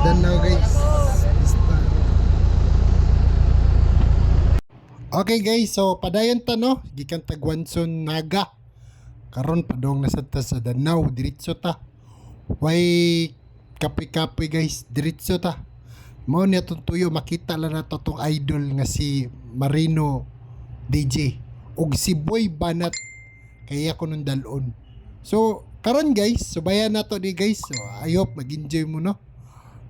Danau guys. Okay guys, so padayon ta no, gikan Tagwanson Naga. Karon padong nasa ta sa Danau, diretso ta. Way kapoy-kapoy guys, diretso ta. Mao ni atong tuyo makita lang nato tong idol nga si Marino DJ ug si Boy Banat kaya ko nung dalon. So karon guys, subayan nato di guys. So I hope mag-enjoy mo no.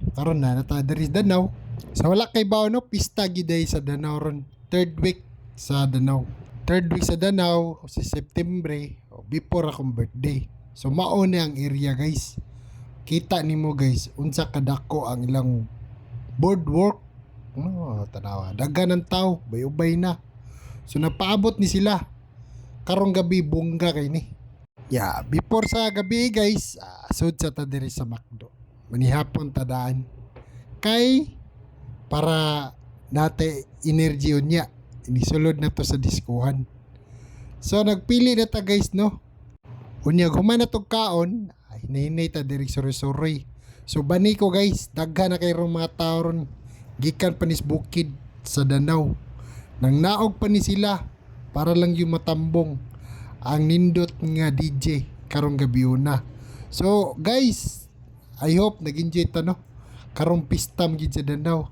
Karon na nata diri sa Danau. So wala kay bawo no, pista giday sa Danau ron. Third week sa Danau. Third week sa Danau si September before akong birthday. So mao na ang area guys. Kita nimo guys unsa kadako ang ilang boardwalk. No, tanawa. Daghan ng tao, bay-ubay na. So napaabot ni sila. Karong gabi bongga kay ni. Yeah, before sa gabi guys, sud sa ta diri sa McDo. Manihapon tadaan. Kay para nate energy unya. Inisulod na to sa diskuhan. So nagpili na ta guys no. Unya human na tog kaon, ay nahinay ta diri suri-suri. So bani ko guys, daghan na kay rong mga tao ron gikan panis bukid sa Danau. Nang naog pa ni sila para lang yung matambong ang nindot nga DJ karong gabi una. So guys, I hope nag-enjoy ta no. Karong pistam gid sa Danau.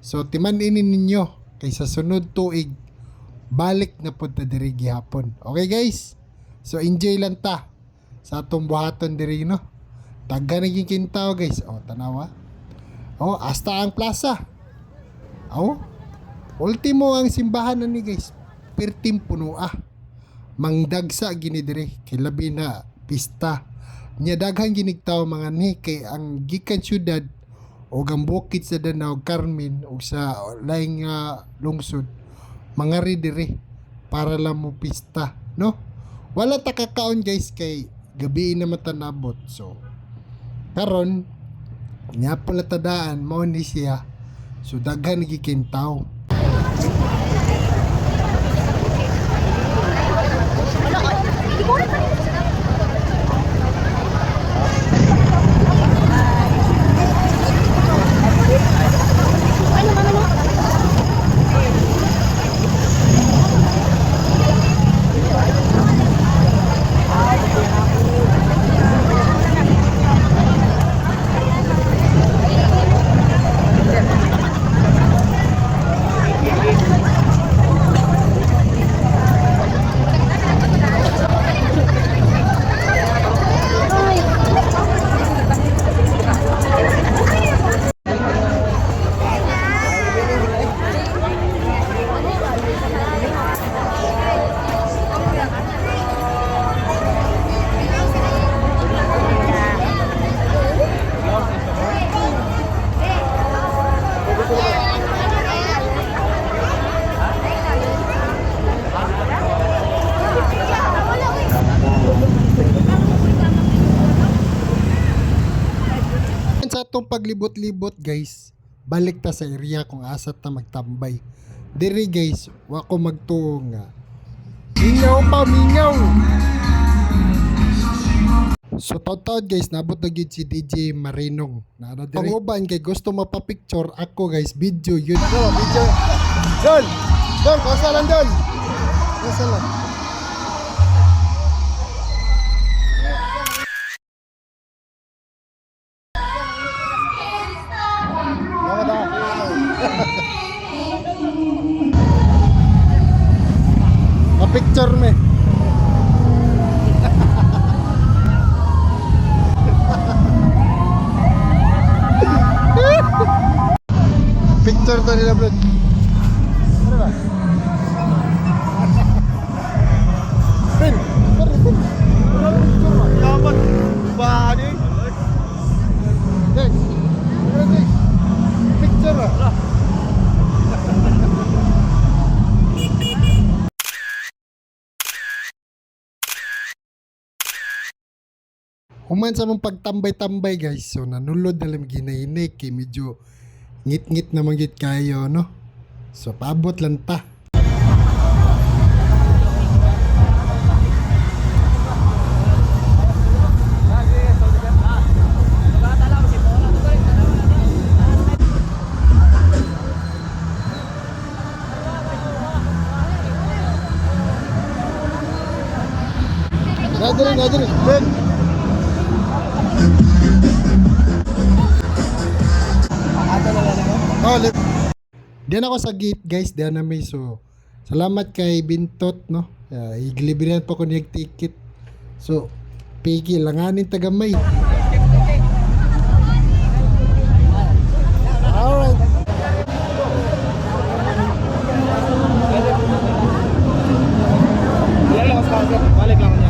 So timan-inin ninyo kay sa sunod tuig balik na pud ta diri gihapon. Okay guys? So enjoy lang ta sa atong buhaton diri no. Tagga naging kintaw guys. O tanawa. O hasta ang plaza. O ultimo ang simbahan na ni guys. Pertim puno mangdagsa gini diri kay labi na pista. Nya daghan ginigtaw mga ni kay ang gikan syudad o ang bukid sa Danau, Carmen o sa laing lungsod mangari diri para lang mo pista no. Wala ta kakaon guys kay gabi na matanabot. So karon nya pala tadaan mao ni siya. So daghan gikintaw. Sa atong paglibot-libot guys, balik ta sa area kung asa ta magtambay. Diri guys, wa ko magtuo nga mingaw pa mingaw. So taud-taud guys, nabot na gyud si DJ Marinong na ano diri. Panguban kay gusto mapapicture ako guys, video yun. No, video. Don, kasa lang don. Kasa lang. Picture me. Picture to nila bro. Ano ba? Pin. Dapat ba ni? Picture lah. Human sa mong pagtambay-tambay guys, so nanulod na lang ginahinik kay medyo ngit-ngit na manggit kayo no. So paabot lang ta. Dali. Oh, diyan ako sa gate guys, diyan na may so. Salamat kay Bintot no. Iglibrihan po ko niyag ticket. So, pigi langanin tagamay. Alright. Balik lang niya.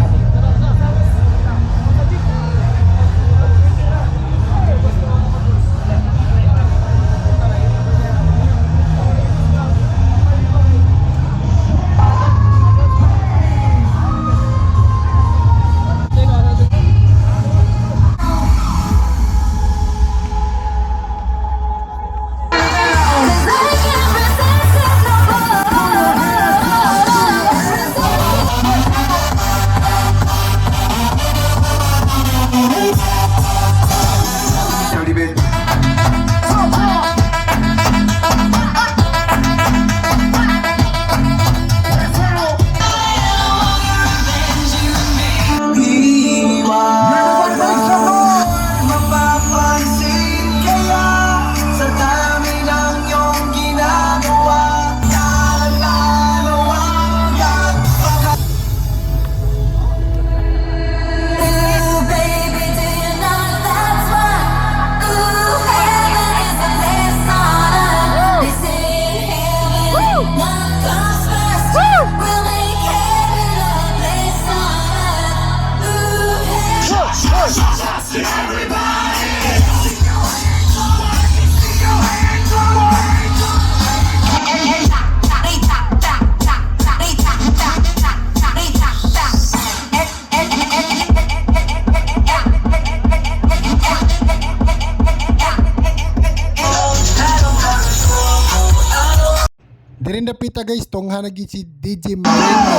Dirin napita guys, tongha nagi si DJ Marino.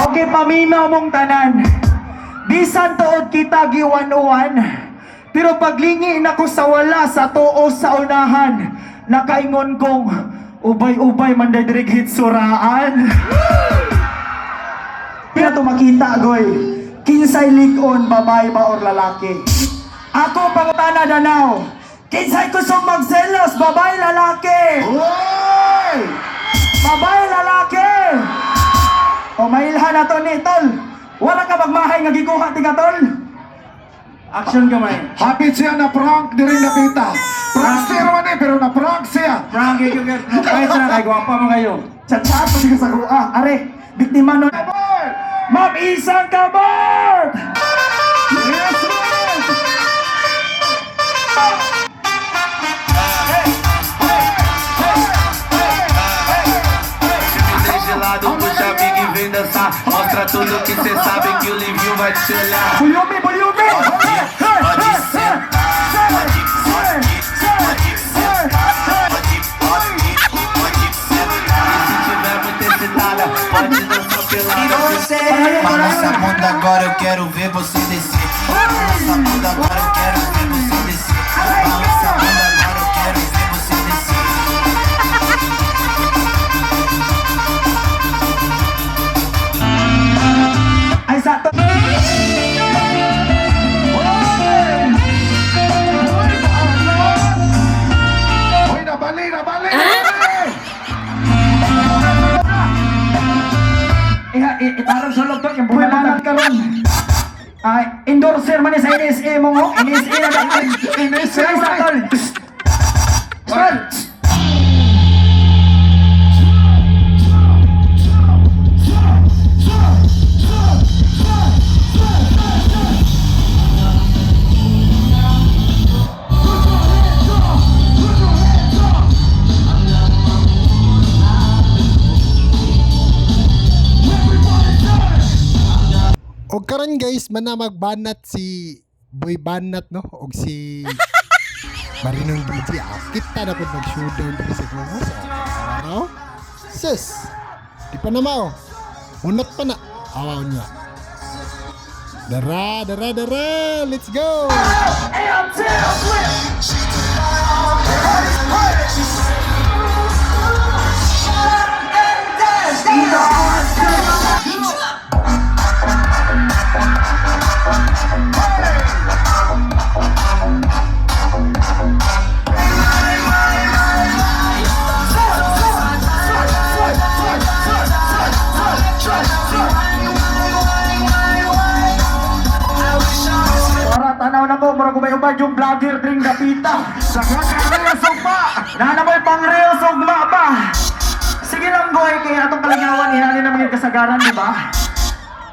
Okay, paminaw mong tanan. Bisan tuod kita giwan-uwan, pero paglingi nako sa wala sa tuo sa unahan, nakaingon kong ubay-ubay man direk hitsuraan. Pero to makita goy, kinsay lig-on babae ba or lalaki? Ako pangutana danaw, kinsay kusog magselos babae lalaki? Hoy! Babae lalaki! O mailhan na to ni tol. Wala ka magmahay nga gikuha ti ka tol. Action kamay. Hapit siya na prank din napita. Prankster man eh, pero na prank siya. Frank, you get no kahit na kay gwapa mo kayo. Chat-chat mo sa kuha. Are, biktima no. Ma'am Isang Kabor! Yes, man! Gelado, puxa amigo e vem dançar. Mostra tudo que cê sabe que o Livinho vai te olhar. Bulyomi, bulyomi! Pode sentar, pode sentar, pode sentar. E se tiver muito excitada, pode dançar pelada. Balança a bunda agora, eu quero ver você descer. Balança a bunda agora, eu quero ver você descer. Balança a bunda agora, eu quero ver você descer. Ay, sakto. Hoy, nabali! Itarong sa loob to, yung bumalangan ka ron. Endorser man sa NSA mo mo. NSA na dapat. NSA Ay, man. tol. Tol. Og karon guys, man na magbanat si Boy Banat no og si Marinong DJ. Kita na pud mag-showdown dito sa Gomos. No? Sis. Di pa na mao. Unat pa na. Awaw niya. Dara, dara, dara. Let's go. Para tanaw na ko, mura gumay-ubad yung vlogger dring dapita. Sa kakaraya sugma. Nanamoy pang real sugma ba? Sige lang goy, kaya atong kalingawan ihali na mga kasagaran, di ba?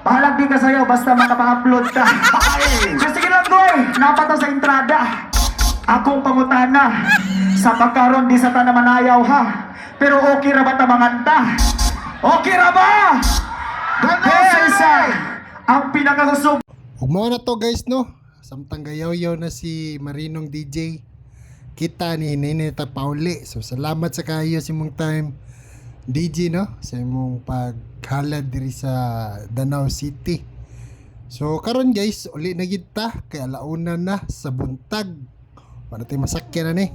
Bahalag di ka sa'yo, basta makapa-upload ka. So, sige lang goy, napato sa entrada. Akong pangutana, sa pagkaroon di sa ta naman ayaw ha. Pero okay ra ba ta manganta? Okay ra ba? Hey, isa, ang pinakakusog. Ug mao na to guys no. Samtang gayaw-yaw na si Marinong DJ. Kita ni Hinay Pauli. So salamat sa kayo sa imong time DJ no sa imong paghalad diri sa Danau City. So karon guys, uli na gid ta kay alauna na sa buntag. Para tayo masakyan na ni.